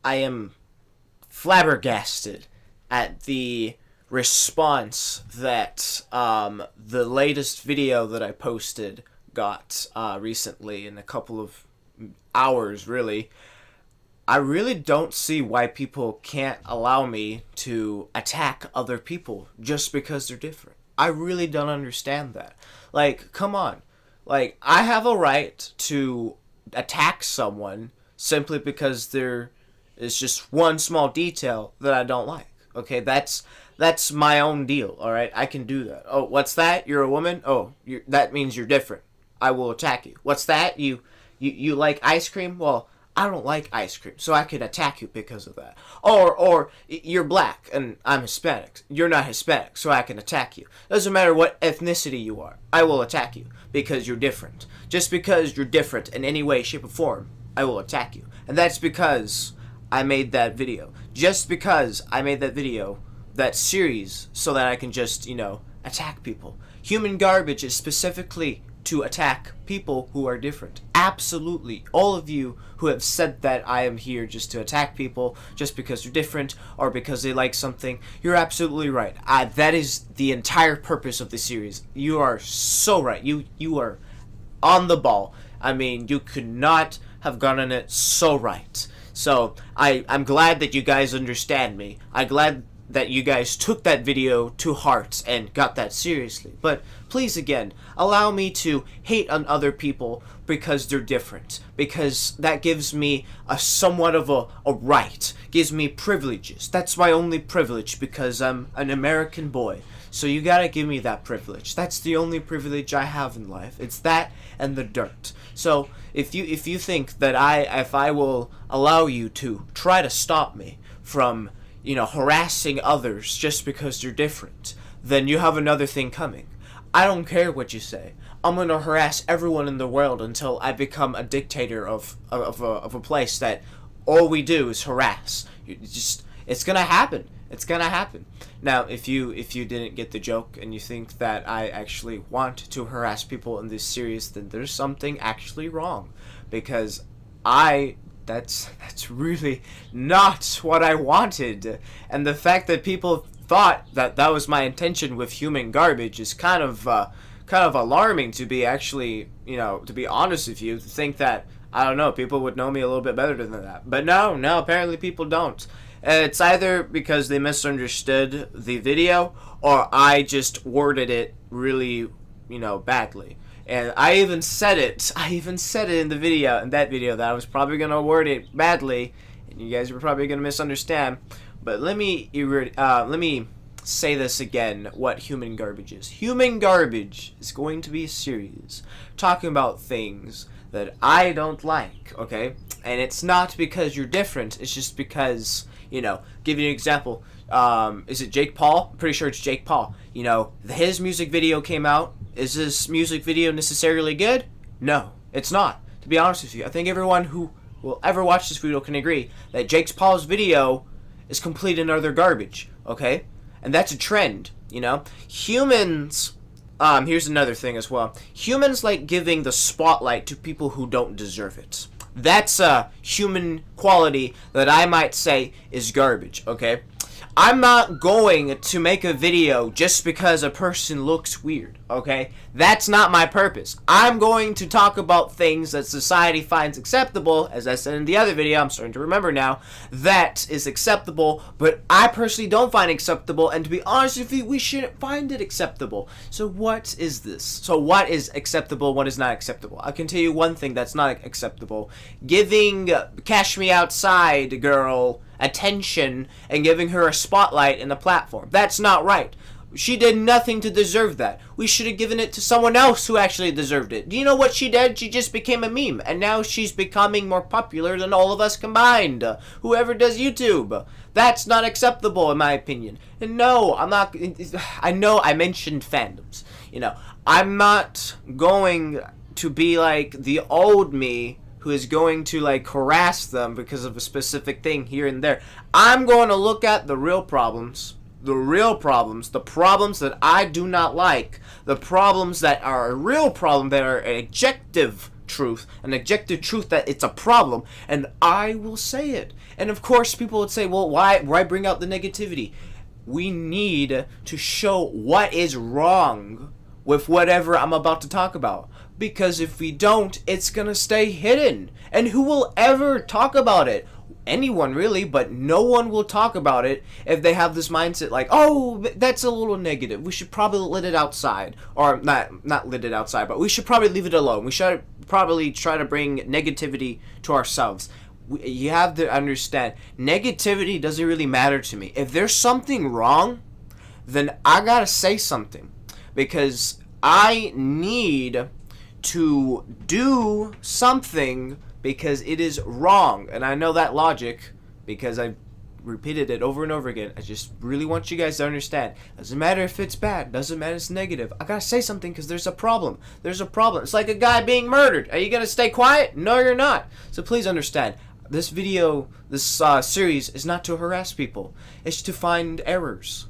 I am flabbergasted at the response that the latest video that I posted got recently, in a couple of hours, really. I really don't see why people can't allow me to attack other people just because they're different. I really don't understand that. Like, come on. Like, I have a right to attack someone simply because there is just one small detail that I don't like. Okay, that's my own deal, all right? I can do that. Oh, what's that? You're a woman? Oh, that means you're different. I will attack you. What's that? You like ice cream? Well, I don't like ice cream, so I could attack you because of that. Or you're black and I'm Hispanic. You're not Hispanic, so I can attack you. Doesn't matter what ethnicity you are. I will attack you because you're different. Just because you're different in any way, shape, or form, I will attack you. And that's because I made that video. Just because I made that video, that series, so that I can just, attack people. Human garbage is specifically to attack people who are different. Absolutely. All of you who have said that I am here just to attack people just because they're different or because they like something, you're absolutely right. That is the entire purpose of the series. You are so right. You are on the ball. I mean, you could not have gotten it so right. So I'm glad that you guys understand me. I'm glad that you guys took that video to heart and got that seriously. But please, again, allow me to hate on other people because they're different. Because that gives me a somewhat of a right. Gives me privileges. That's my only privilege because I'm an American boy. So you gotta give me that privilege. That's the only privilege I have in life. It's that and the dirt. So if you think that if I will allow you to try to stop me from harassing others just because they're different, then you have another thing coming. I don't care what you say. I'm gonna harass everyone in the world until I become a dictator of a place that all we do is harass. It's gonna happen. It's gonna happen. Now, if you didn't get the joke and you think that I actually want to harass people in this series, then there's something actually wrong, because that's really not what I wanted. And the fact that people thought that was my intention with human garbage is kind of alarming, to be actually, to be honest with you, to think that, I don't know, people would know me a little bit better than that. But no, apparently people don't. It's either because they misunderstood the video, or I just worded it really, badly. And I even said it in the video, in that video, that I was probably going to word it badly, and you guys were probably going to misunderstand. But let me say this again, what human garbage is. Human garbage is going to be a series talking about things that I don't like, okay? And it's not because you're different, it's just because, give you an example. Is it Jake Paul? I'm pretty sure it's Jake Paul. His music video came out. Is this music video necessarily good? No, it's not. To be honest with you, I think everyone who will ever watch this video can agree that Jake Paul's video is complete and utter garbage, okay? And that's a trend, Humans, here's another thing as well. Humans like giving the spotlight to people who don't deserve it. That's a human quality that I might say is garbage, okay? I'm not going to make a video just because a person looks weird, okay? That's not my purpose. I'm going to talk about things that society finds acceptable, as I said in the other video, I'm starting to remember now, that is acceptable, but I personally don't find acceptable, and to be honest with you, we shouldn't find it acceptable. So what is this? So what is acceptable, what is not acceptable? I can tell you one thing that's not acceptable. Giving Cash Me Outside girl attention and giving her a spotlight in the platform. That's not right. She did nothing to deserve that. We should have given it to someone else who actually deserved it. Do you know what she did? She just became a meme, and now she's becoming more popular than all of us combined. Whoever does YouTube. That's not acceptable in my opinion. And no, I'm not. I know I mentioned fandoms. I'm not going to be like the old me who is going to harass them because of a specific thing here and there. I'm going to look at the real problems, the problems that I do not like, the problems that are a real problem, that are an objective truth, an objective truth that it's a problem, and I will say it. And of course, people would say, well, why bring out the negativity? We need to show what is wrong with whatever I'm about to talk about. Because if we don't, it's gonna stay hidden. And who will ever talk about it? Anyone really, but no one will talk about it if they have this mindset like, oh, that's a little negative, we should probably let it outside. Or not let it outside, but we should probably leave it alone. We should probably try to bring negativity to ourselves. You have to understand, negativity doesn't really matter to me. If there's something wrong, then I gotta say something, because I need to do something because it is wrong. And I know that logic because I've repeated it over and over again. I just really want you guys to understand. Doesn't matter if it's bad. Doesn't matter if it's negative. I gotta say something because there's a problem. There's a problem. It's like a guy being murdered. Are you gonna stay quiet? No, you're not. So please understand. This video, this series is not to harass people. It's to find errors.